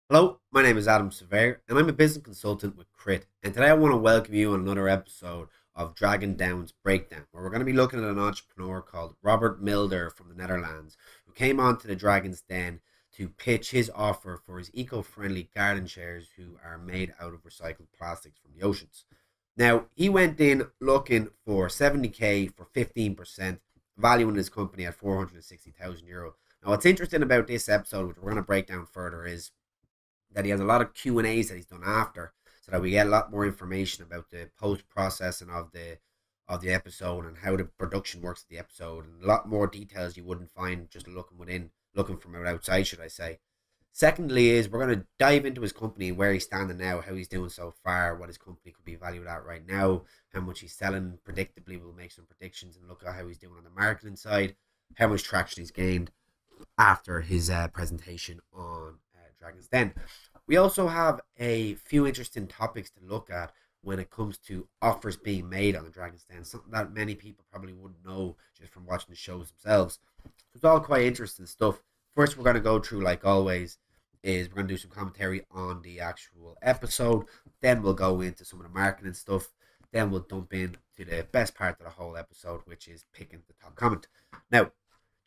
Hello, my name is Adam Sever, and I'm a business consultant with Cryt. And today I want to welcome you on another episode of Dragon Down's Breakdown, where we're going to be looking at an entrepreneur called Robert Milder from the Netherlands, who came onto the Dragon's Den to pitch his offer for his eco-friendly garden chairs, who are made out of recycled plastics from the oceans. Now, he went in looking for 70k for 15%, valuing his company at €460,000. Now, what's interesting about this episode, which we're going to break down further, is that he has a lot of Q&As that he's done after, so that we get a lot more information about the post processing of the episode and how the production works of the episode, and a lot more details you wouldn't find just looking from outside, should I say. Secondly, is we're going to dive into his company, where he's standing now, how he's doing so far, what his company could be valued at right now, how much he's selling predictably. We'll make some predictions and look at how he's doing on the marketing side, how much traction he's gained after his presentation on Dragon's Den. We also have a few interesting topics to look at when it comes to offers being made on the Dragon's Den, something that many people probably wouldn't know just from watching the shows themselves. So it's all quite interesting stuff. First, we're going to go through, like always, is we're going to do some commentary on the actual episode. Then we'll go into some of the marketing stuff. Then we'll dump into the best part of the whole episode, which is picking the top comment. Now,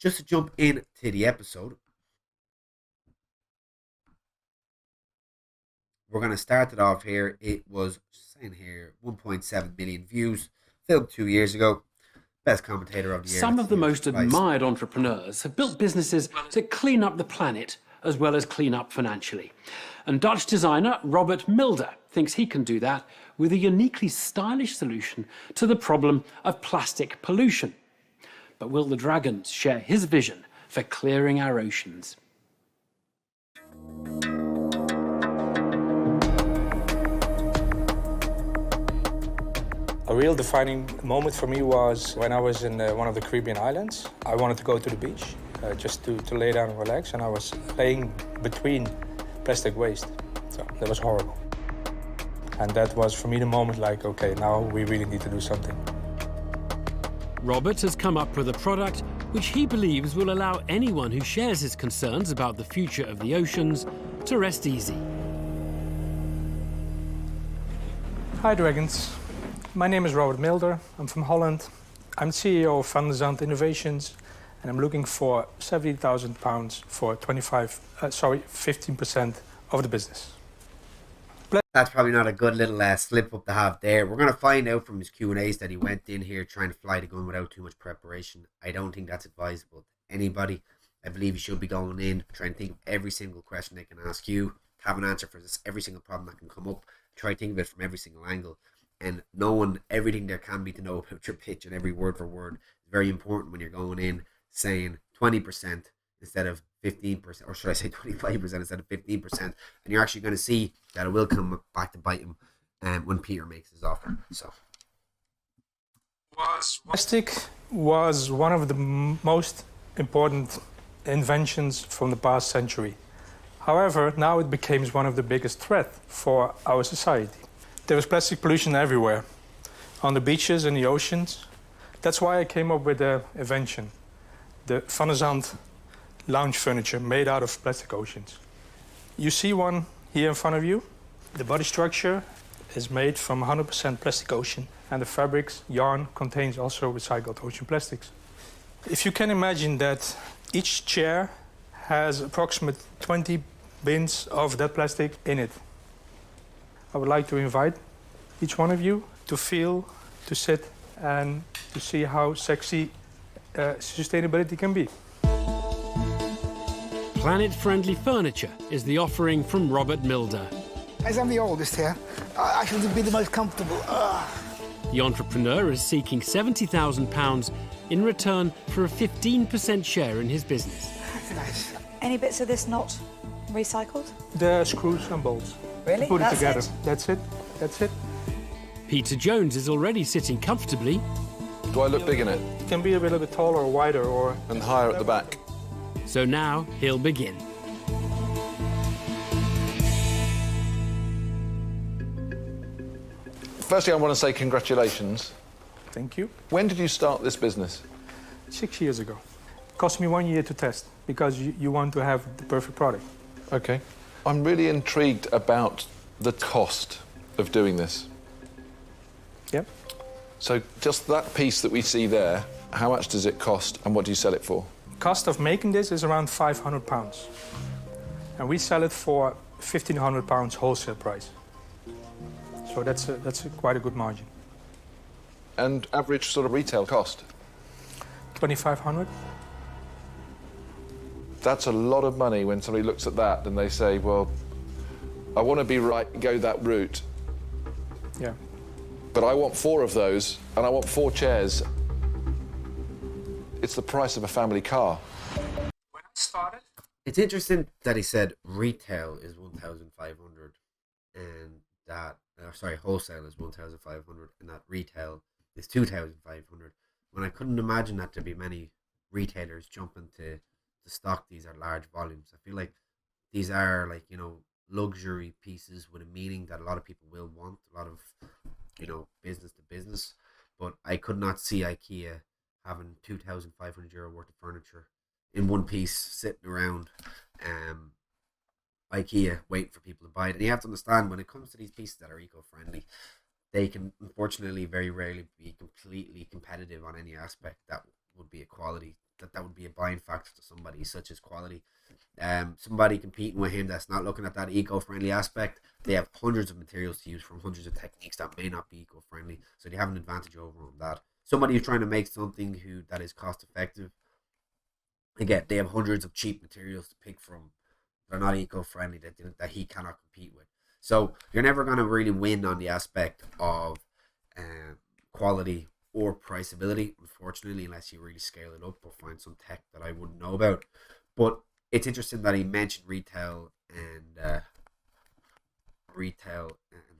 just to jump into the episode, we're going to start it off here. It was saying here 1.7 million views, filmed 2 years ago. Best commentator of the year. Some of the most admired entrepreneurs have built businesses to clean up the planet as well as clean up financially. And Dutch designer Robert Milder thinks he can do that with a uniquely stylish solution to the problem of plastic pollution. But will the Dragons share his vision for clearing our oceans? A real defining moment for me was when I was in one of the Caribbean islands. I wanted to go to the beach just to lay down and relax, and I was laying between plastic waste. So that was horrible. And that was for me the moment like, okay, now we really need to do something. Robert has come up with a product which he believes will allow anyone who shares his concerns about the future of the oceans to rest easy. Hi, Dragons. My name is Robert Milder. I'm from Holland. I'm CEO of Sant Innovations, and I'm looking for £70,000 for 15% of the business. That's probably not a good little slip up to have there. We're going to find out from his Q&As that he went in here trying to fly the gun without too much preparation. I don't think that's advisable to anybody. I believe you should be going in, trying to think of every single question they can ask you, have an answer for this, every single problem that can come up, try to think of it from every single angle. And knowing everything there can be to know about your pitch and every word for word is very important when you're going in saying 20% instead of 15%, or should I say 25% instead of 15%. And you're actually going to see that it will come back to bite him when Peter makes his offer. So, Plastic was one of the most important inventions from the past century. However, now it becomes one of the biggest threats for our society. There was plastic pollution everywhere, on the beaches and the oceans. That's why I came up with the invention, the Van Zandt lounge furniture made out of plastic oceans. You see one here in front of you. The body structure is made from 100% plastic ocean, and the fabrics, yarn, contains also recycled ocean plastics. If you can imagine that each chair has approximately 20 bins of that plastic in it. I would like to invite each one of you to feel, to sit, and to see how sexy sustainability can be. Planet-friendly furniture is the offering from Robert Milder. As I'm the oldest here, I should be the most comfortable. The entrepreneur is seeking £70,000 in return for a 15% share in his business. That's nice. Any bits of this not recycled? The screws and bolts. Really? Put it That's together. it? That's it. That's it. Peter Jones is already sitting comfortably. Do I look big in it? It can be a little bit taller or wider or... And higher at the back? So now he'll begin. Firstly, I want to say congratulations. Thank you. When did you start this business? 6 years ago. It cost me 1 year to test because you want to have the perfect product. Okay. I'm really intrigued about the cost of doing this. Yep. So just that piece that we see there, how much does it cost and what do you sell it for? Cost of making this is around £500. And we sell it for £1,500 wholesale price. So that's quite a good margin. And average sort of retail cost? 2,500. That's a lot of money when somebody looks at that and they say, well, I want to be right, go that route, Yeah. but I want 4 of those and I want 4 chairs. It's the price of a family car. When I started, It's interesting that he said retail is 1,500 and that, wholesale is 1,500 and that retail is 2,500. When I couldn't imagine that there'd be many retailers jumping to stock these at large volumes. I feel like these are like, you know, luxury pieces with a meaning that a lot of people will want, a lot of, you know, business to business. But I could not see IKEA having €2,500 worth of furniture in one piece sitting around IKEA waiting for people to buy it. And you have to understand, when it comes to these pieces that are eco-friendly, they can unfortunately very rarely be completely competitive on any aspect that would be a quality, that would be a buying factor to somebody, such as quality. Somebody competing with him that's not looking at that eco-friendly aspect, they have hundreds of materials to use from hundreds of techniques that may not be eco-friendly, so they have an advantage over on that. Somebody who's trying to make something that is cost effective, again, they have hundreds of cheap materials to pick from that are not eco-friendly, that he cannot compete with. So you're never going to really win on the aspect of quality or priceability, unfortunately, unless you really scale it up or find some tech that I wouldn't know about. But it's interesting that he mentioned retail and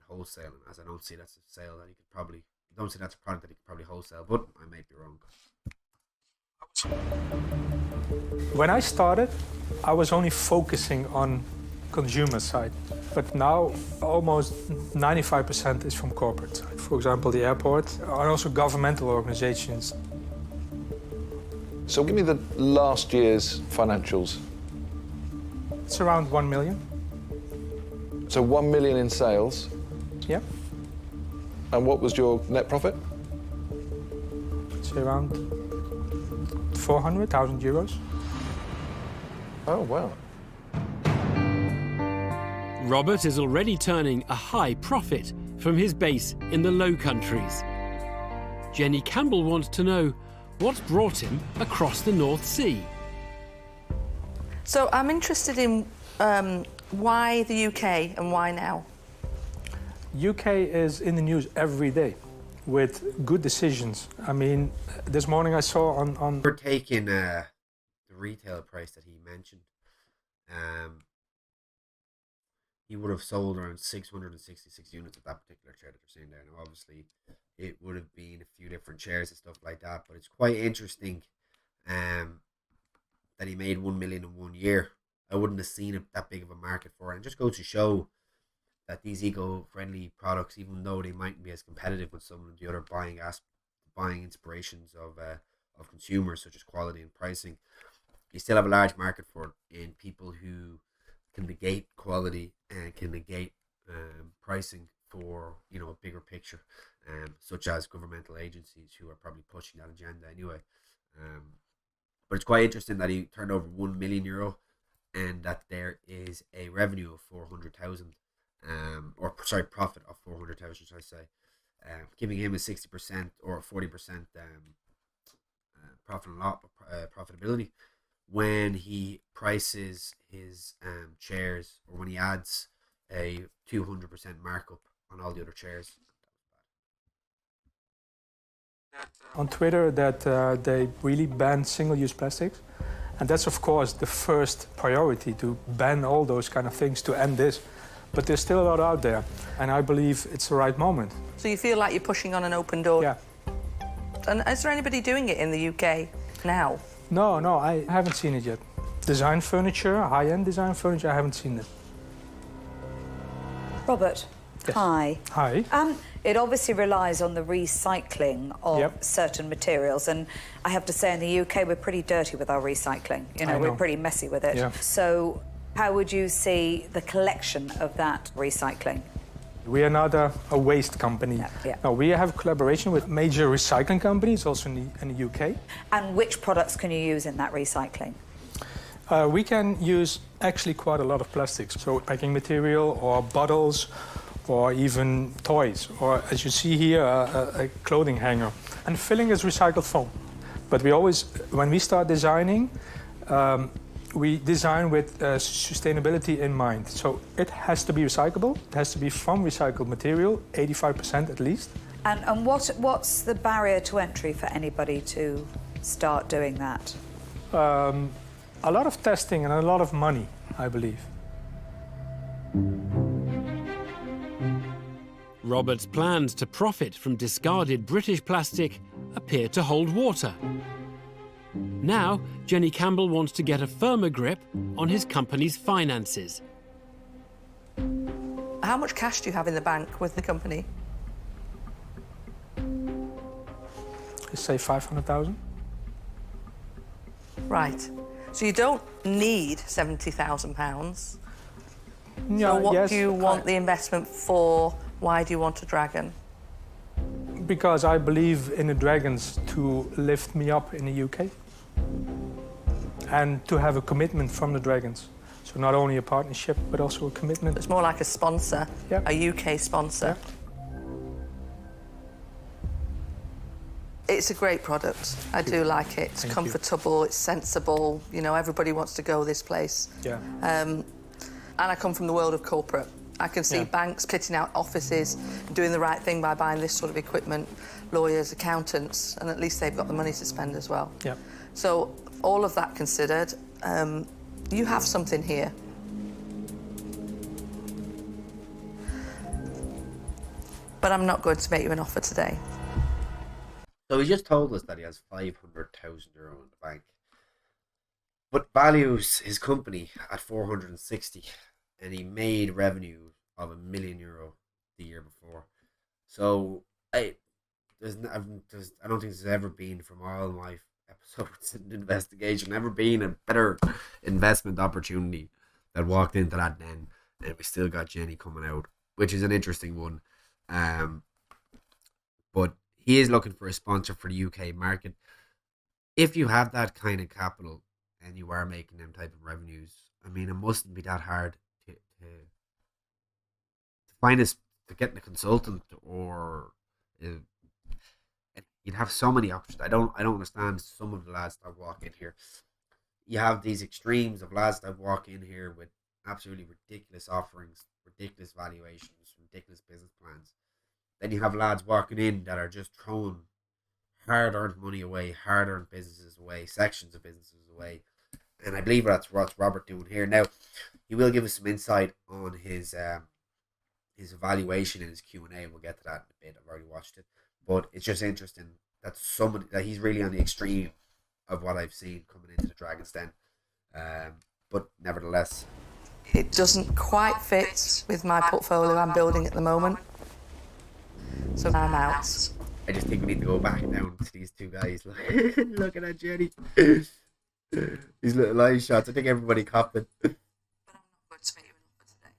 wholesale, and as I don't see that's a sale that he could probably, don't see that's a product that he could probably wholesale, but I might be wrong. when I started, I was only focusing on consumer side. But now almost 95% is from corporate side. For example, the airport and also governmental organizations. So give me the last year's financials. It's around 1 million. So 1 million in sales. Yeah, And what was your net profit? it's around 400,000 euros. Oh, wow. Robert is already turning a high profit from his base in the Low Countries. Jenny Campbell wants to know what's brought him across the North Sea. So I'm interested in why the UK and why now? UK is in the news every day with good decisions. I mean, this morning I saw on We're taking the retail price that he mentioned. He would have sold around 666 units of that particular chair that you're seeing there. Now, obviously, it would have been a few different chairs and stuff like that, but it's quite interesting that he made 1 million in 1 year. I wouldn't have seen that big of a market for it. And just goes to show that these eco-friendly products, even though they mightn't be as competitive with some of the other buying inspirations of consumers, such as quality and pricing, you still have a large market for it in people who can negate quality and can negate pricing for, you know, a bigger picture, such as governmental agencies who are probably pushing that agenda anyway. But it's quite interesting that he turned over €1 million and that there is a revenue of 400,000, profit of 400,000, should I say, giving him a 60% or 40% profit and loss, profitability when he prices his chairs, or when he adds a 200% markup on all the other chairs. on Twitter that they really ban single-use plastics. And that's, of course, the first priority, to ban all those kind of things, to end this. But there's still a lot out there, and I believe it's the right moment. So you feel like you're pushing on an open door? Yeah. And is there anybody doing it in the UK now? No, I haven't seen it yet. Design furniture, high-end design furniture, I haven't seen it. Robert, Yes. hi. Hi. It obviously relies on the recycling of Yep. certain materials, and I have to say in the UK we're pretty dirty with our recycling. You know, I know. we're pretty messy with it. Yeah. So How would you see the collection of that recycling? We are not a waste company. Yeah. No, we have collaboration with major recycling companies, also in the UK. And which products can you use in that recycling? We can use actually quite a lot of plastics, so packing material or bottles or even toys, or as you see here, a clothing hanger. And filling is recycled foam. But we always, when we start designing, we design with sustainability in mind. So it has to be recyclable, it has to be from recycled material, 85% at least. And what's the barrier to entry for anybody to start doing that? A lot of testing and a lot of money, I believe. Robert's plans to profit from discarded British plastic appear to hold water. Now, Jenny Campbell wants to get a firmer grip on his company's finances. How much cash do you have in the bank with the company? Let's say 500,000. Right. So you don't need £70,000. Yeah, So what yes, do you want the investment for? Why do you want a dragon? Because I believe in the dragons to lift me up in the UK and to have a commitment from the dragons. So not only a partnership, but also a commitment. It's more like a sponsor, Yep. a UK sponsor. Yep. It's a great product. I do like it. It's Thank you. comfortable, it's sensible. You know, everybody wants to go this place. Yeah. And I come from the world of corporate. I can see Yeah. banks kitting out offices, doing the right thing by buying this sort of equipment, lawyers, accountants, and at least they've got the money to spend as well. Yeah. So all of that considered, you have something here. But I'm not going to make you an offer today. So he just told us that he has €500,000 in the bank, but values his company at 460, and he made revenue of €1 million the year before. So I don't think there's ever been, from all my episodes in investigation, ever been a better investment opportunity that walked into that den, and we still got Jenny coming out, which is an interesting one. But he is looking for a sponsor for the UK market. If you have that kind of capital and you are making them type of revenues, I mean, it mustn't be that hard to find to get a consultant, or you'd have so many options. I don't understand some of the lads that walk in here. You have these extremes of lads that walk in here with absolutely ridiculous offerings, ridiculous valuations, ridiculous business plans. Then you have lads walking in that are just throwing hard-earned money away, hard-earned businesses away, sections of businesses away. And I believe that's what Robert doing here. Now, he will give us some insight on his evaluation in his Q&A. We'll get to that in a bit. I've already watched it. But it's just interesting that that he's really on the extreme of what I've seen coming into the Dragon's Den. But nevertheless, It doesn't quite fit with my portfolio I'm building at the moment. So I'm out. I just think we need to go back down to these two guys. Looking at Jenny. These little eye shots. I think everybody copped it. But I'm not going to make you an offer today.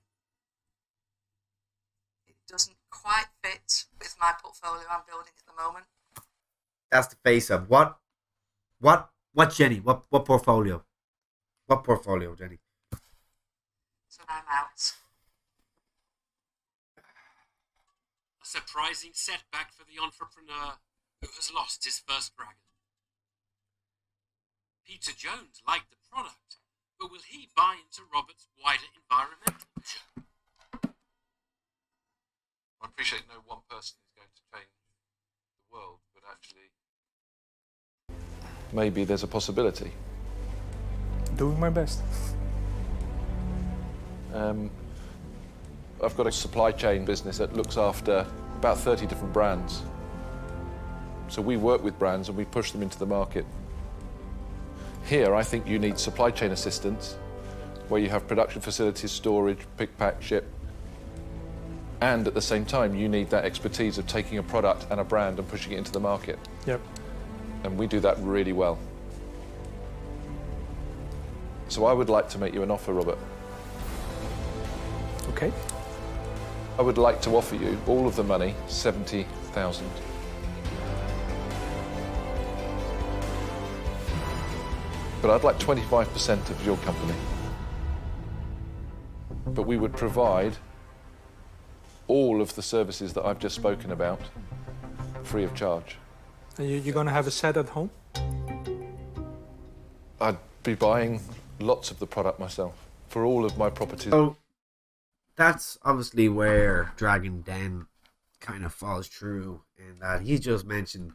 It doesn't quite fit with my portfolio I'm building at the moment. That's the face of what Jenny? What portfolio? What portfolio, Jenny? So I'm out. A surprising setback for the entrepreneur who has lost his first dragon. Peter Jones liked the product, but will he buy into Robert's wider environmental vision? I appreciate no one person is going to change the world, but actually, maybe there's a possibility. Doing my best. I've got a supply chain business that looks after about 30 different brands. So we work with brands and we push them into the market. Here, I think you need supply chain assistance, where you have production facilities, storage, pick, pack, ship. And at the same time, you need that expertise of taking a product and a brand and pushing it into the market. Yep. And we do that really well. So I would like to make you an offer, Robert. Okay. I would like to offer you all of the money, 70,000. But I'd like 25% of your company. But we would provide all of the services that I've just spoken about free of charge. And you're going to have a set at home? I'd be buying lots of the product myself for all of my properties. So that's obviously where Dragon Den kind of falls through, in that he just mentioned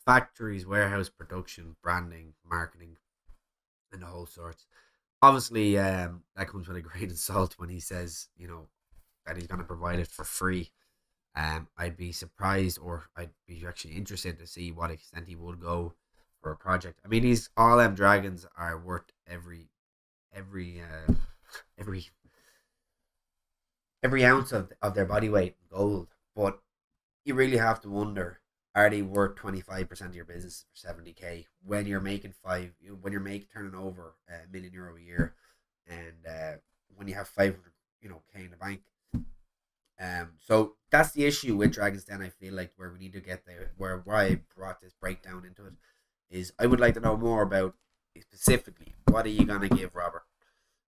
factories, warehouse production, branding, marketing, and the whole sorts. Obviously, that comes with a grain of salt when he says, you know, that he's going to provide it for free. I'd be surprised, or I'd be actually interested to see what extent he would go for a project. I mean, these all them dragons are worth every ounce of their body weight in gold. But you really have to wonder, are they worth 25% of your business for 70k when you're making turning over €1 million a year, and when you have 500 k in the bank. So that's the issue with Dragon's Den. I feel like where we need to get there, where I brought this breakdown into it, is I would like to know more about specifically what are you gonna give Robert,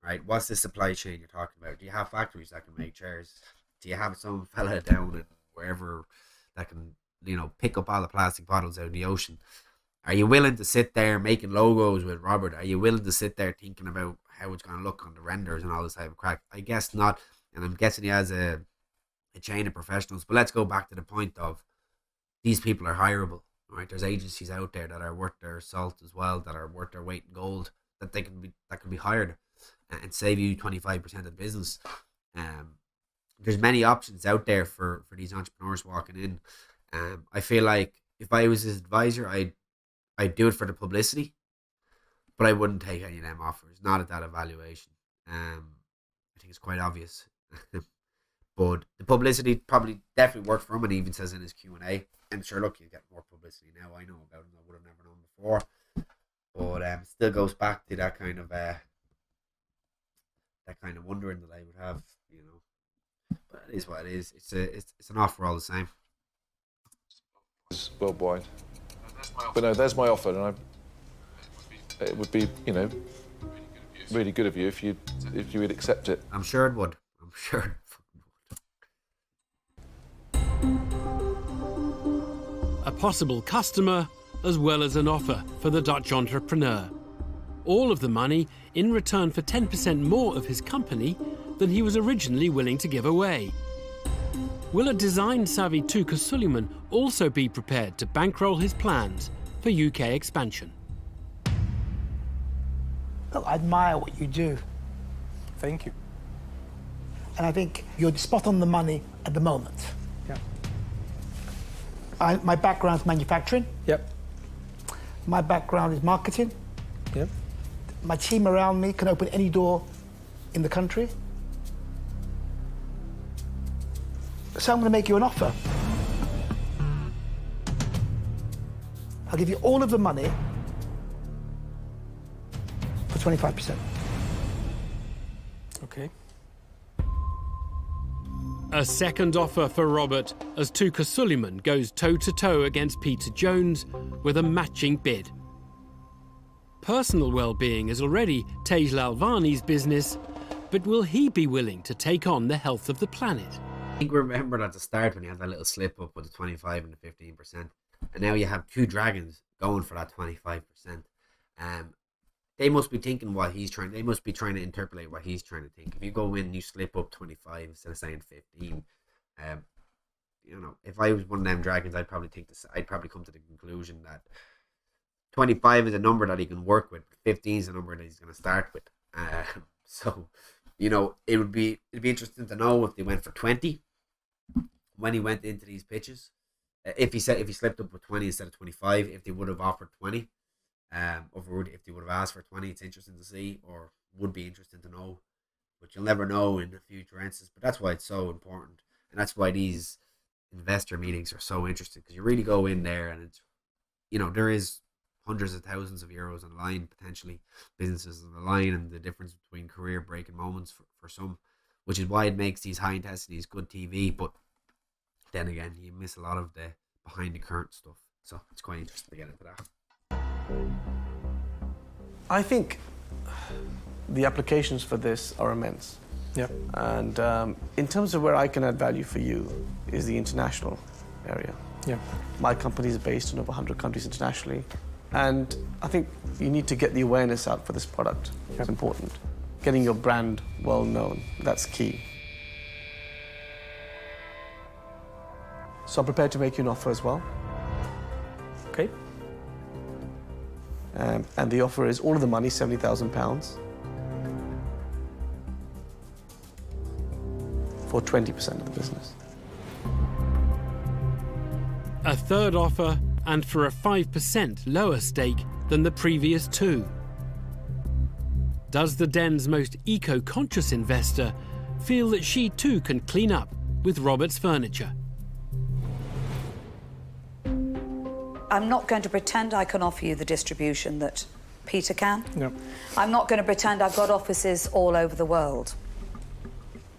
right? What's the supply chain you're talking about? Do you have factories that can make chairs? Do you have some fella down in wherever that can pick up all the plastic bottles out of the ocean? Are you willing to sit there making logos with Robert? Are you willing to sit there thinking about how it's gonna look on the renders and all this type of crack? I guess not, and I'm guessing he has a chain of professionals. But let's go back to the point of these people are hireable, right? There's agencies out there that are worth their salt as well, that are worth their weight in gold, that can be hired and save you 25% of the business. There's many options out there for these entrepreneurs walking in. I feel like if I was his advisor, I'd do it for the publicity, but I wouldn't take any of them offers, not at that evaluation. I think it's quite obvious. But the publicity probably definitely worked for him, and he even says in his Q&A, and sure, look, you get more publicity now. I know about him, I would have never known before. But still goes back to that kind of wondering that I would have, But it is what it is. It's an offer all the same. It's worldwide. But no, there's my offer, and it would be, really good of you if you would accept it. I'm sure it would. I'm sure it would. A possible customer as well as an offer for the Dutch entrepreneur. All of the money in return for 10% more of his company than he was originally willing to give away. Will a design-savvy Tuka Suleiman also be prepared to bankroll his plans for UK expansion? Look, I admire what you do, Thank you. and I think you're spot on the money at the moment. Yeah. My background's manufacturing. Yep. My background is marketing. Yep. My team around me can open any door in the country. So I'm going to make you an offer. I'll give you all of the money for 25%. Okay. A second offer for Robert as Tuka Suleiman goes toe-to-toe against Peter Jones with a matching bid. Personal well-being is already Tej Lalvani's business, but will he be willing to take on the health of the planet? I think we remembered at the start when you had that little slip up with the 25 and the 15%, and now you have two dragons going for that 25%. They must be thinking what he's trying. They must be trying to interpolate what he's trying to think. If you go in and you slip up 25 instead of saying 15, if I was one of them dragons, I'd probably come to the conclusion that 25 is a number that he can work with. 15 is a number that he's going to start with. So, it'd be interesting to know if they went for 20 when he went into these pitches. If he slipped up with 20 instead of 25, if they would have offered 20. If they would have asked for 20, it's interesting to see, or would be interesting to know, but you'll never know in the future instance. But that's why it's so important, and that's why these investor meetings are so interesting, because you really go in there and it's, there is hundreds of thousands of euros on the line, potentially businesses on the line, and the difference between career breaking moments for some which is why it makes these high intensities good TV. But then again, you miss a lot of the behind the curtain stuff. So it's quite interesting to get into that. I think the applications for this are immense. Yeah. And in terms of where I can add value for you is the international area. Yeah. My company is based in over 100 countries internationally. And I think you need to get the awareness out for this product. It's important. Getting your brand well known, that's key. So I'm prepared to make you an offer as well. Okay. And the offer is all of the money, £70,000, for 20% of the business. A third offer, and for a 5% lower stake than the previous two. Does the den's most eco-conscious investor feel that she too can clean up with Robert's furniture? I'm not going to pretend I can offer you the distribution that Peter can. No. I'm not going to pretend I've got offices all over the world.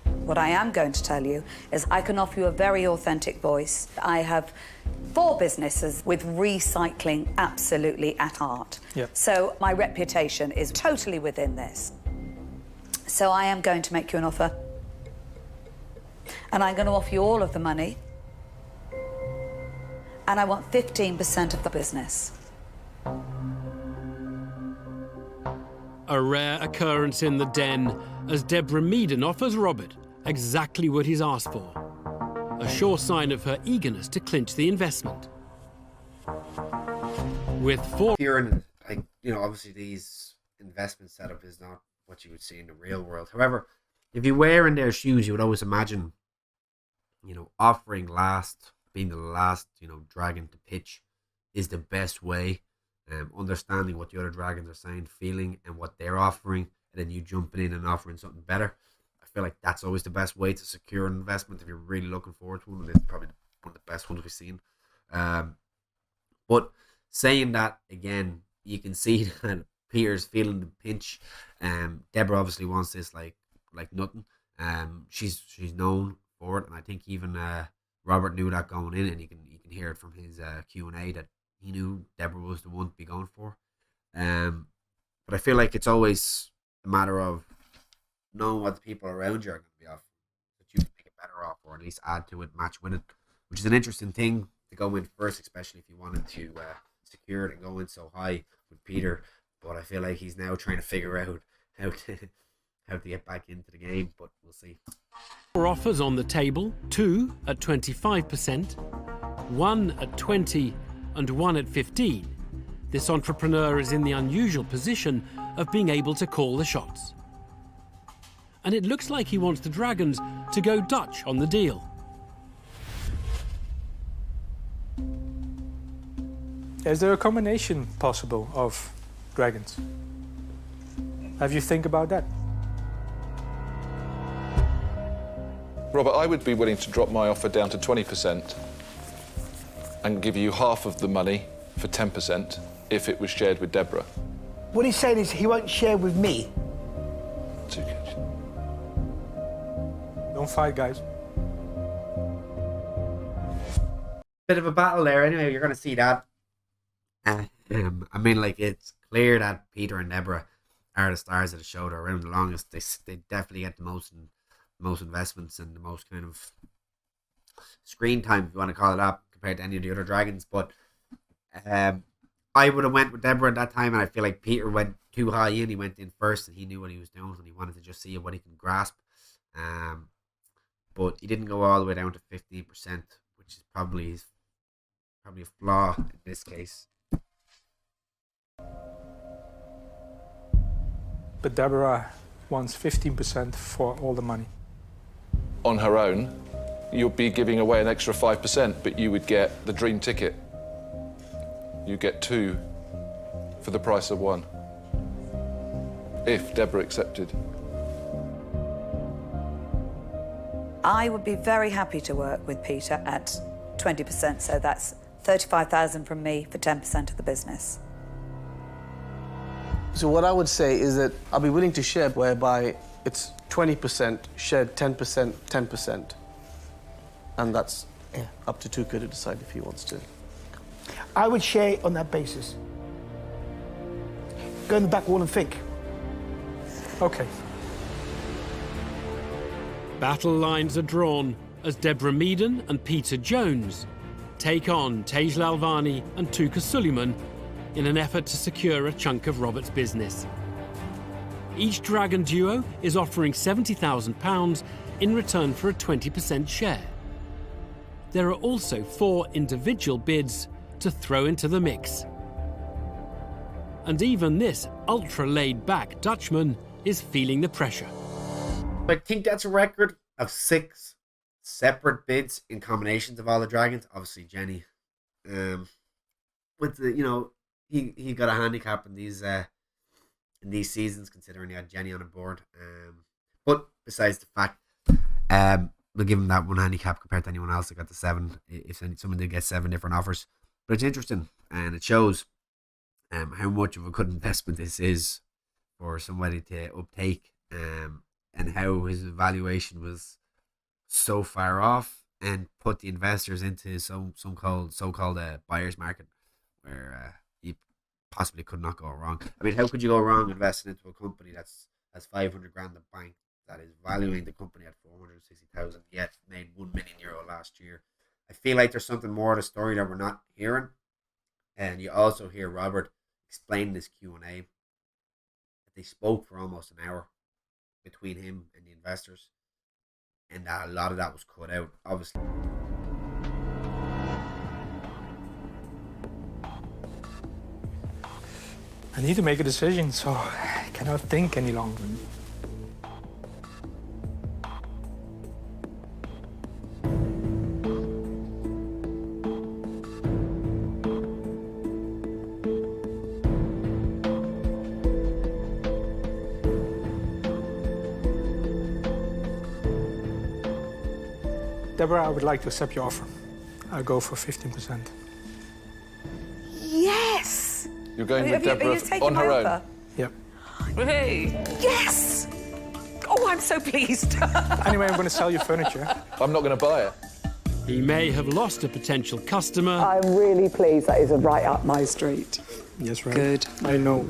What I am going to tell you is I can offer you a very authentic voice. I have 4 businesses with recycling absolutely at heart. Yep. So my reputation is totally within this. So I am going to make you an offer. And I'm going to offer you all of the money. And I want 15% of the business. A rare occurrence in the den as Deborah Meaden offers Robert exactly what he's asked for. A sure sign of her eagerness to clinch the investment. With 4... Here, obviously these investment setup is not what you would see in the real world. However, if you were in their shoes, you would always imagine, offering last, being the last, dragon to pitch is the best way. Understanding what the other dragons are saying, feeling, and what they're offering, and then you jumping in and offering something better. I feel like that's always the best way to secure an investment if you're really looking forward to one. And it's probably one of the best ones we've seen. But saying that, again, you can see that Peter's feeling the pinch. Deborah obviously wants this like nothing. She's known for it, and I think even Robert knew that going in, and you can hear it from his Q&A that he knew Deborah was the one to be going for. But I feel like it's always a matter of knowing what the people around you are going to be offering, that you can make it better off, or at least add to it, match with it, which is an interesting thing to go in first, especially if you wanted to secure it and go in so high with Peter. But I feel like he's now trying to figure out how to get back into the game, but we'll see. 4 offers on the table, 2 at 25%, 1 at 20%, and 1 at 15%. This entrepreneur is in the unusual position of being able to call the shots. And it looks like he wants the Dragons to go Dutch on the deal. Is there a combination possible of dragons? Have you think about that? Robert, I would be willing to drop my offer down to 20% and give you half of the money for 10% if it was shared with Deborah. What he's saying is he won't share with me. Too good. Don't fight, guys. Bit of a battle there anyway, you're going to see that. It's clear that Peter and Deborah are the stars of the show. They're around the longest. They definitely get the most investments and the most kind of screen time, if you want to call it that, compared to any of the other dragons. But I would have went with Deborah at that time, and I feel like Peter went too high in. He went in first, and he knew what he was doing, and he wanted to just see what he can grasp. But he didn't go all the way down to 15%, which is probably a flaw in this case. But Deborah wants 15% for all the money. On her own, you'd be giving away an extra 5%, but you would get the dream ticket. You get 2 for the price of 1, if Deborah accepted. I would be very happy to work with Peter at 20%, so that's 35,000 from me for 10% of the business. So what I would say is that I'll be willing to share whereby It's 20% shed, 10%, 10%. And that's up to Tuka to decide if he wants to. I would share on that basis. Go in the back wall and think. Okay. Battle lines are drawn as Deborah Meaden and Peter Jones take on Tej Lalvani and Tuka Suleiman in an effort to secure a chunk of Robert's business. Each Dragon duo is offering £70,000 in return for a 20% share. There are also 4 individual bids to throw into the mix. And even this ultra-laid-back Dutchman is feeling the pressure. I think that's a record of 6 separate bids in combinations of all the dragons. Obviously, Jenny, with the he got a handicap in these seasons, considering he had Jenny on a board. But besides the fact, we'll give him that one handicap compared to anyone else that got the 7. If someone did get 7 different offers, but it's interesting and it shows how much of a good investment this is for somebody to uptake, and how his valuation was so far off and put the investors into some so-called buyer's market where you possibly could not go wrong. I mean, how could you go wrong investing into a company that's has 500 grand in the bank, that is valuing the company at 460,000, yet made €1 million last year? I feel like there's something more to the story that we're not hearing. And you also hear Robert explain this Q&A. They spoke for almost an hour between him and the investors, and a lot of that was cut out, obviously. I need to make a decision, so I cannot think any longer. Deborah, I would like to accept your offer. I'll go for 15%. Yes! You're going with Are you Deborah taking on my her own? offer? Yep. Yes! Oh, I'm so pleased. Anyway, I'm going to sell your furniture. I'm not going to buy it. He may have lost a potential customer, I'm really pleased. That is right up my street. Yes, right. Good. I know.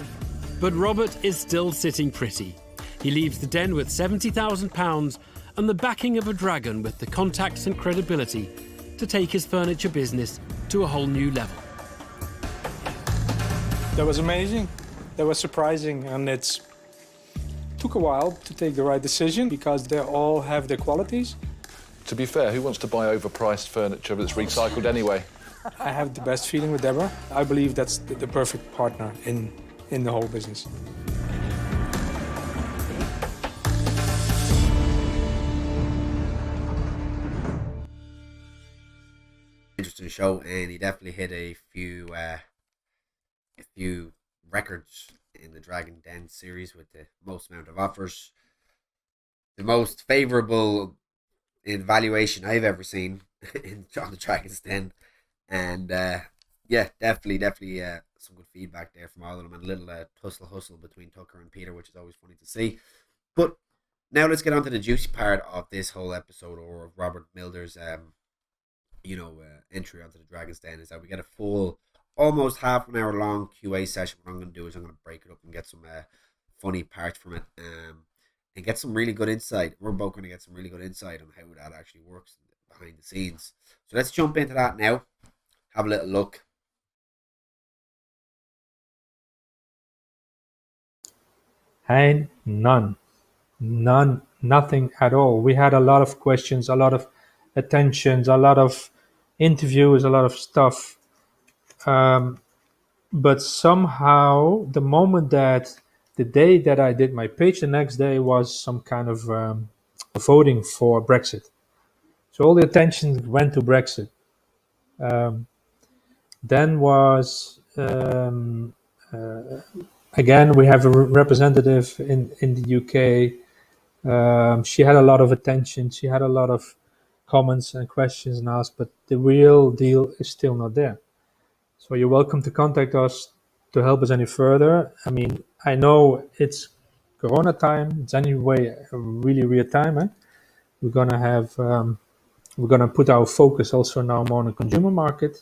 but Robert is still sitting pretty. He leaves the den with £70,000 and the backing of a dragon with the contacts and credibility to take his furniture business to a whole new level. That was amazing. That was surprising, and it took a while to take the right decision because they all have their qualities. To be fair, who wants to buy overpriced furniture that's recycled anyway? I have the best feeling with Deborah. I believe that's the perfect partner in the whole business. Interesting show, and he definitely hit a few records in the Dragon Den series with the most amount of offers, the most favorable in valuation I've ever seen on the Dragon's Den, and yeah, definitely some good feedback there from all of them, and a little tussle hustle between Tucker and Peter, which is always funny to see. But now let's get on to the juicy part of this whole episode, or of Robert Milder's entry onto the Dragon's Den, is that we get a full, almost half an hour long QA session. What I'm going to do is I'm going to break it up and get some funny parts from it, and get some really good insight. We're both going to get some really good insight on how that actually works behind the scenes. So let's jump into that now. Have a little look. And nothing at all. We had a lot of questions, a lot of attentions, a lot of interviews, a lot of stuff. But somehow, the day that I did my pitch, the next day was some kind of voting for Brexit. So all the attention went to Brexit. Then was again, we have a representative in the UK. She had a lot of attention. She had a lot of comments and questions and asked, but the real deal is still not there. So you're welcome to contact us to help us any further. I mean, I know it's Corona time. It's anyway a really weird time. We're gonna have we're gonna put our focus also now more on the consumer market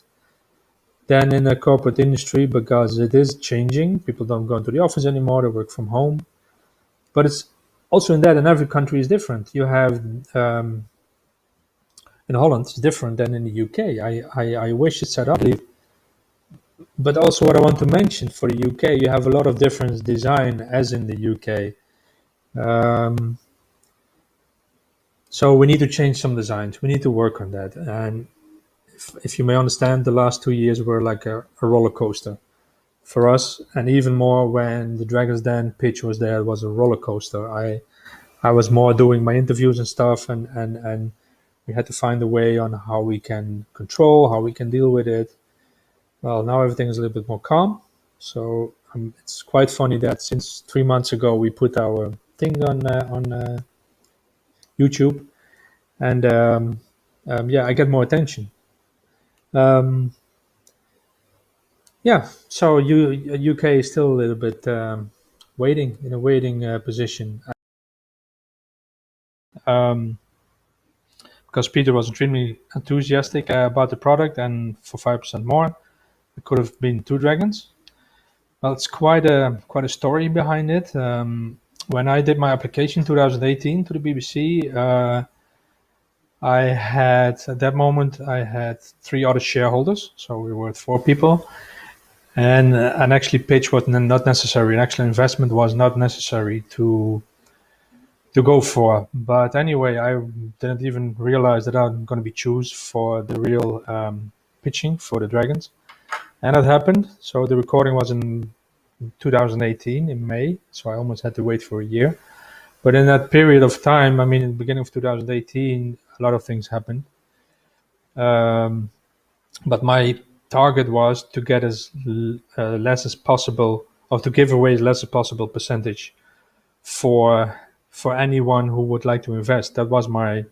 than in the corporate industry, because it is changing. People don't go into the office anymore; they work from home. But it's also in that, and every country is different. You have in Holland, it's different than in the UK. I wish it's set up. But also, what I want to mention for the UK, you have a lot of different design as in the UK. So we need to change some designs. We need to work on that. And if you may understand, the last 2 years were like a roller coaster for us, and even more when the Dragons Den pitch was there, it was a roller coaster. I was more doing my interviews and stuff, and we had to find a way on how we can control, how we can deal with it. Well, now everything is a little bit more calm. So it's quite funny that since 3 months ago we put our thing on YouTube, and yeah, I get more attention. Yeah, so UK is still a little bit waiting in a waiting position. Because Peter was extremely enthusiastic about the product, and for 5% more, it could have been 2 dragons. Well, it's quite a story behind it. When I did my application in 2018 to the BBC, I had at that moment I had 3 other shareholders, so we were 4 people, and an actually pitch was not necessary. An actual investment was not necessary to go for. But anyway, I didn't even realize that I'm going to be chosen for the real pitching for the Dragons, and that happened. So the recording was in 2018 in May, so I almost had to wait for a year. But in that period of time, I mean, in the beginning of 2018, a lot of things happened. But my target was to get as less as possible, or to give away as less as possible percentage for anyone who would like to invest. That was my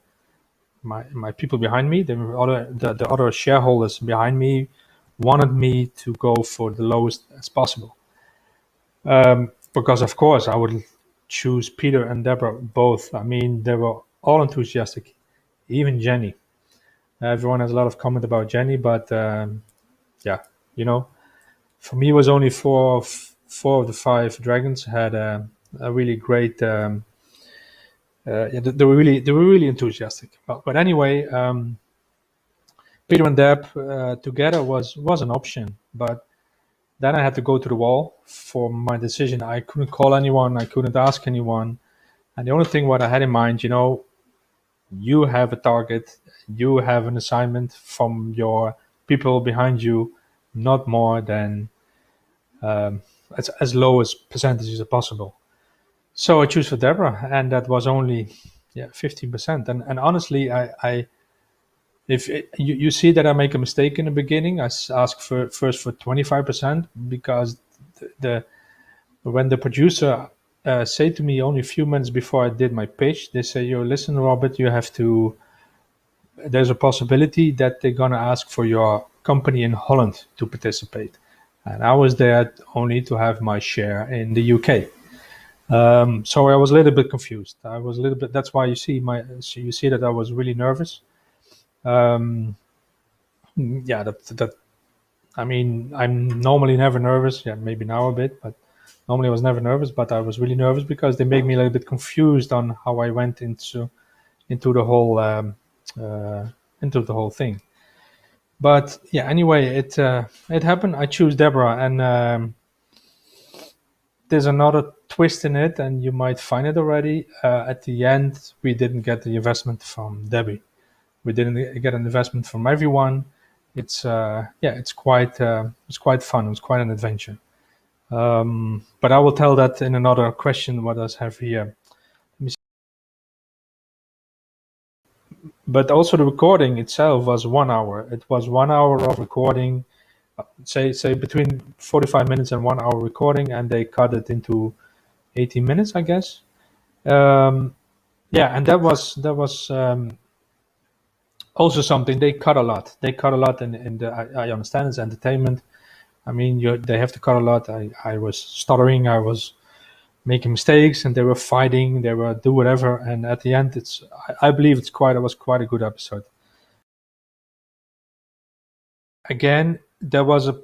people behind me. The other shareholders behind me wanted me to go for the lowest as possible. Because of course I would choose Peter and Deborah both. I mean, they were all enthusiastic, even Jenny. Everyone has a lot of comment about Jenny, but yeah, you know, for me it was only four of the 5 dragons had a really great. Yeah, they were really enthusiastic. But anyway, Peter and Deb together was an option, but then I had to go to the wall for my decision. I couldn't call anyone. I couldn't ask anyone. And the only thing what I had in mind, you know, you have a target. You have an assignment from your people behind you, not more than as low as percentages as possible. So I choose for Deborah, and that was only 15%. And honestly, if you see that I make a mistake in the beginning, I ask first for 25%, because when the producer said to me only a few minutes before I did my pitch, they say, "Yo, listen, Robert, you have to. There's a possibility that they're gonna ask for your company in Holland to participate," and I was there only to have my share in the UK. So I was a little bit confused. I was a little bit. That's why you see that I was really nervous. Yeah, that. I mean, I'm normally never nervous. Yeah, maybe now a bit, but normally I was never nervous. But I was really nervous because they made me a little bit confused on how I went into the whole thing. But yeah, anyway, it happened. I choose Deborah, and there's another twist in it, and you might find it already. At the end, we didn't get the investment from Debbie. We didn't get an investment from everyone. It's quite fun. It's quite an adventure. But I will tell that in another question. What does have here? But also the recording itself was 1 hour. It was 1 hour of recording, say between 45 minutes and 1 hour recording, and they cut it into 18 minutes, I guess. And that was also something. They cut a lot. They cut a lot in the. I understand it's entertainment. I mean, they have to cut a lot. I was stuttering. I was making mistakes, and they were fighting, they were do whatever, and at the end, I believe it was quite a good episode. Again, there was a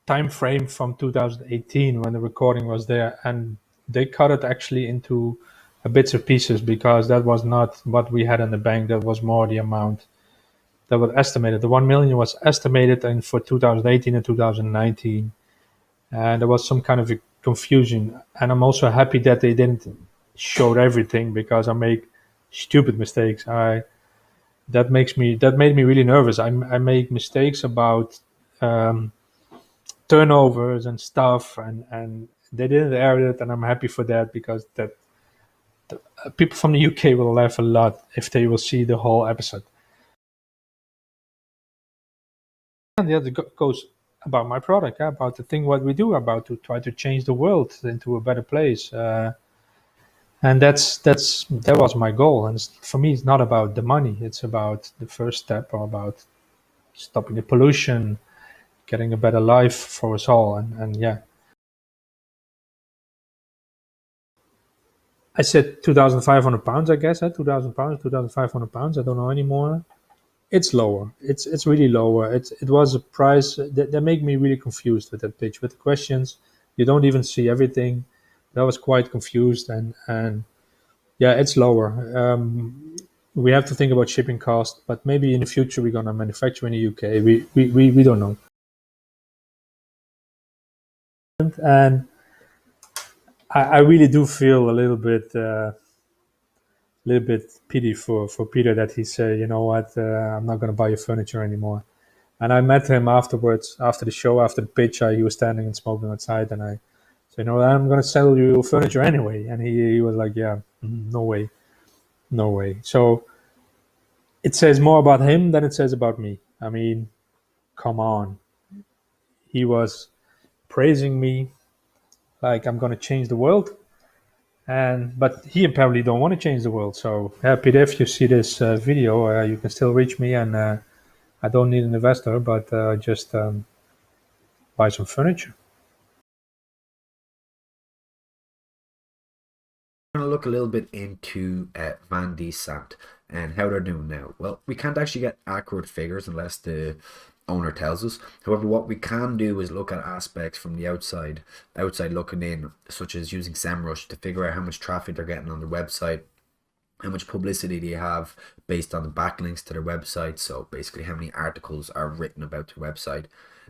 time frame from 2018 when the recording was there, and they cut it actually into bits and pieces, because that was not what we had in the bank. That was more the amount that was estimated. The 1 million was estimated and for 2018 and 2019, and there was some kind of a confusion. And I'm also happy that they didn't show everything, because I make stupid mistakes. That made me really nervous. I make mistakes about turnovers and stuff, and they didn't air it, and I'm happy for that, because that people from the UK will laugh a lot if they will see the whole episode. And the other goes about my product, about the thing what we do, about to try to change the world into a better place. And that was my goal. And for me, it's not about the money. It's about the first step, or about stopping the pollution, getting a better life for us all. And yeah. I said 2,500 pounds, I guess. 2,000 pounds, 2,500 pounds. I don't know anymore. It's lower. It's really lower. It was a price that made me really confused with that pitch, with the questions. You don't even see everything. I was quite confused, and yeah, it's lower. We have to think about shipping cost, but maybe in the future we're gonna manufacture in the UK. We don't know. And I really do feel a little bit pity for Peter, that he said, you know what, I'm not going to buy your furniture anymore. And I met him afterwards, after the show, after the pitch. He was standing and smoking outside, and I said, no, I'm going to sell you your furniture anyway. And he was like, yeah, no way. So it says more about him than it says about me. I mean, come on. He was praising me like I'm going to change the world. But he apparently don't want to change the world. So Peter, if you see this video, you can still reach me, and I don't need an investor, but just buy some furniture. I'm going to look a little bit into Van D Sant and how they're doing now. Well, we can't actually get accurate figures unless the owner tells us. However, what we can do is look at aspects from the outside looking in, such as using SEMrush to figure out how much traffic they're getting on their website, how much publicity they have based on the backlinks to their website. So basically how many articles are written about their website,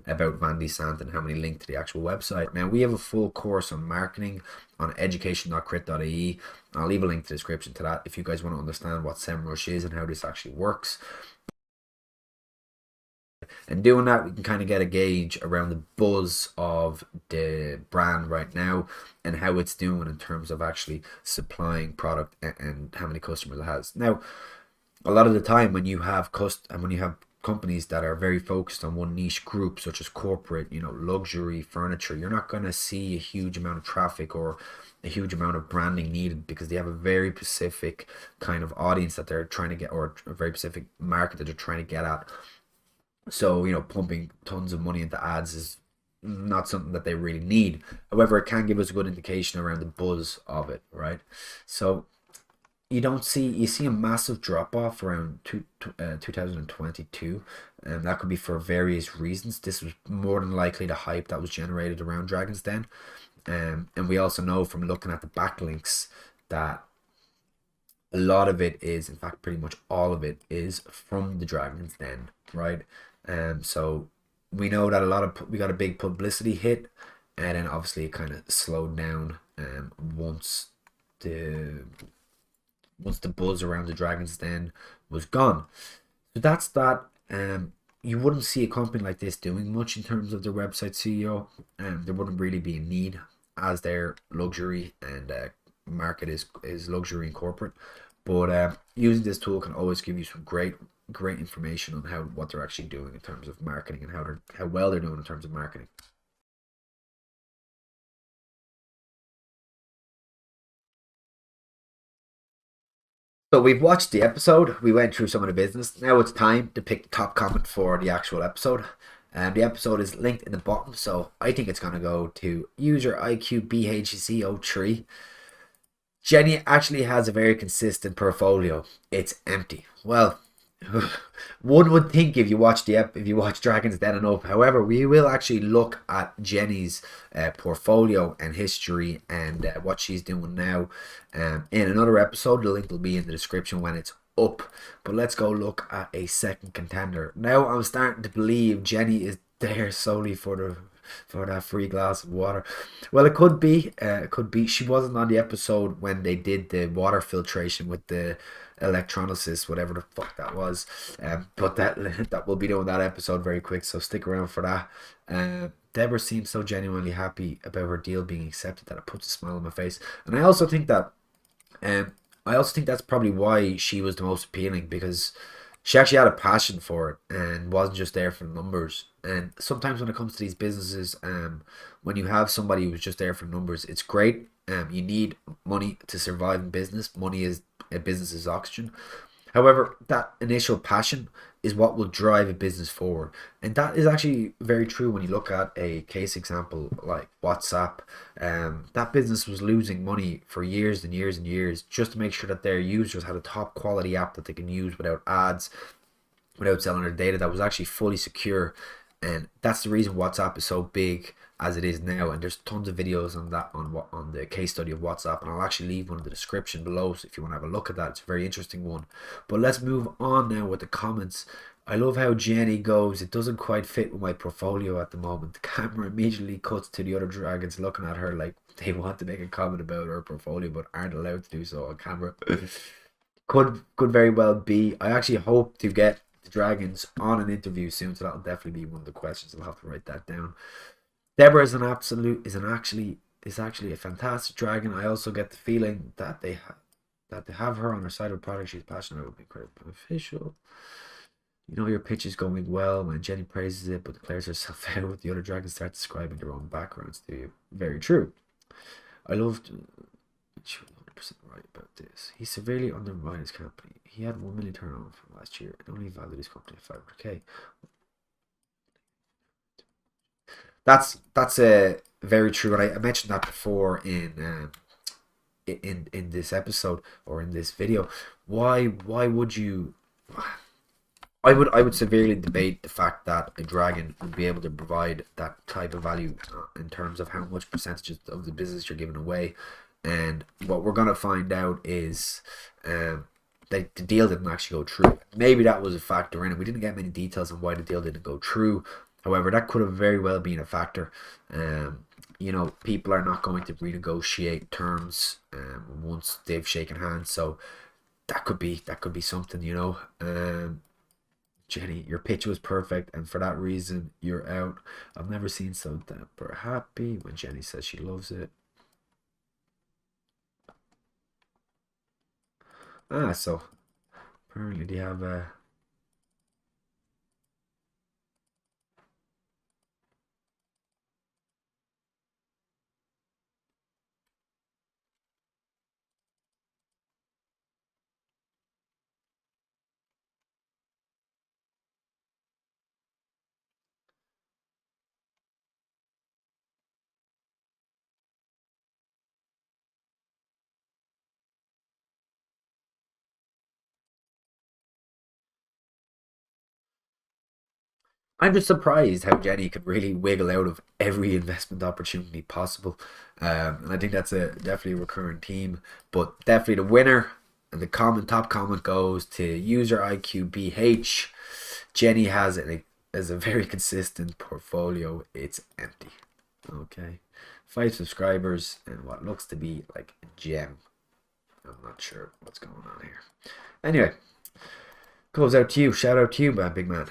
about Van D Sant, and how many link to the actual website. Now, we have a full course on marketing on education.cryt.ie. I'll leave a link to the description to that if you guys want to understand what SEMrush is and how this actually works. And doing that, we can kind of get a gauge around the buzz of the brand right now and how it's doing in terms of actually supplying product and how many customers it has. Now, a lot of the time when you have companies that are very focused on one niche group, such as corporate, luxury furniture, you're not going to see a huge amount of traffic or a huge amount of branding needed, because they have a very specific kind of audience that they're trying to get, or a very specific market that they're trying to get at. So, pumping tons of money into ads is not something that they really need. However, it can give us a good indication around the buzz of it, right? So you see a massive drop off around 2022, and that could be for various reasons. This was more than likely the hype that was generated around Dragon's Den, and we also know from looking at the backlinks that a lot of it is, in fact pretty much all of it, is from the Dragon's Den, right? So we know that we got a big publicity hit, and then obviously it kind of slowed down once the buzz around the Dragon's Den was gone. So that's that. You wouldn't see a company like this doing much in terms of their website SEO, and there wouldn't really be a need, as their luxury and market is luxury and corporate. But using this tool can always give you some great information on what they're actually doing in terms of marketing, and how well they're doing in terms of marketing. So we've watched the episode, we went through some of the business. Now it's time to pick the top comment for the actual episode. The episode is linked in the bottom, so I think it's going to go to user IQ BHC03. Jenny actually has a very consistent portfolio. It's empty. Well, one would think if you watch Dragons Den and Up. However, we will actually look at Jenny's portfolio and history and what she's doing now in another episode. The link will be in the description when it's up. But let's go look at a second contender. Now I'm starting to believe Jenny is there solely for that free glass of water. Well, it could be. She wasn't on the episode when they did the water filtration with the electrolysis, whatever the fuck that was. But that will be doing that episode very quick, so stick around for that. Deborah seems so genuinely happy about her deal being accepted that it puts a smile on my face. And I also think that's probably why she was the most appealing, because she actually had a passion for it and wasn't just there for numbers. And sometimes when it comes to these businesses, when you have somebody who's just there for numbers, it's great. You need money to survive in business. Money is a business's oxygen. However, that initial passion is what will drive a business forward. And that is actually very true when you look at a case example like WhatsApp. That business was losing money for years and years and years just to make sure that their users had a top quality app that they can use without ads, without selling their data, that was actually fully secure. And that's the reason WhatsApp is so big as it is now, and there's tons of videos on that on the case study of WhatsApp, and I'll actually leave one in the description below, so if you want to have a look at that, it's a very interesting one. But let's move on now with the comments. I love how Jenny goes, it doesn't quite fit with my portfolio at the moment. The camera immediately cuts to the other dragons looking at her like they want to make a comment about her portfolio but aren't allowed to do so on camera. could very well be. I actually hope to get the dragons on an interview soon, so that'll definitely be one of the questions. I'll have to write that down. Deborah is actually a fantastic dragon. I also get the feeling that they have her on their side of a product she's passionate about, being quite beneficial. You know your pitch is going well when Jenny praises it but declares herself out. The other dragons start describing their own backgrounds to you. Very true. I loved. She was 100% right about this. He severely undermined his company. He had 1 million turnover from last year and only valued his company at 500k. That's very true, and I mentioned that before in this episode or in this video. Why would you? I would severely debate the fact that a dragon would be able to provide that type of value in terms of how much percentages of the business you're giving away. And what we're gonna find out is the deal didn't actually go through. Maybe that was a factor in it. We didn't get many details on why the deal didn't go through. However, that could have very well been a factor. You know, people are not going to renegotiate terms once they've shaken hands, so that could be something. You know, Jenny, your pitch was perfect, and for that reason, you're out. I've never seen so Deborah happy when Jenny says she loves it. So apparently they have a. I'm just surprised how Jenny could really wiggle out of every investment opportunity possible. And I think that's definitely a recurring theme. But definitely the winner and the top comment goes to user IQBH. Jenny has a very consistent portfolio. It's empty. Okay. 5 subscribers and what looks to be like a gem. I'm not sure what's going on here. Anyway, goes out to you. Shout out to you, man, big man.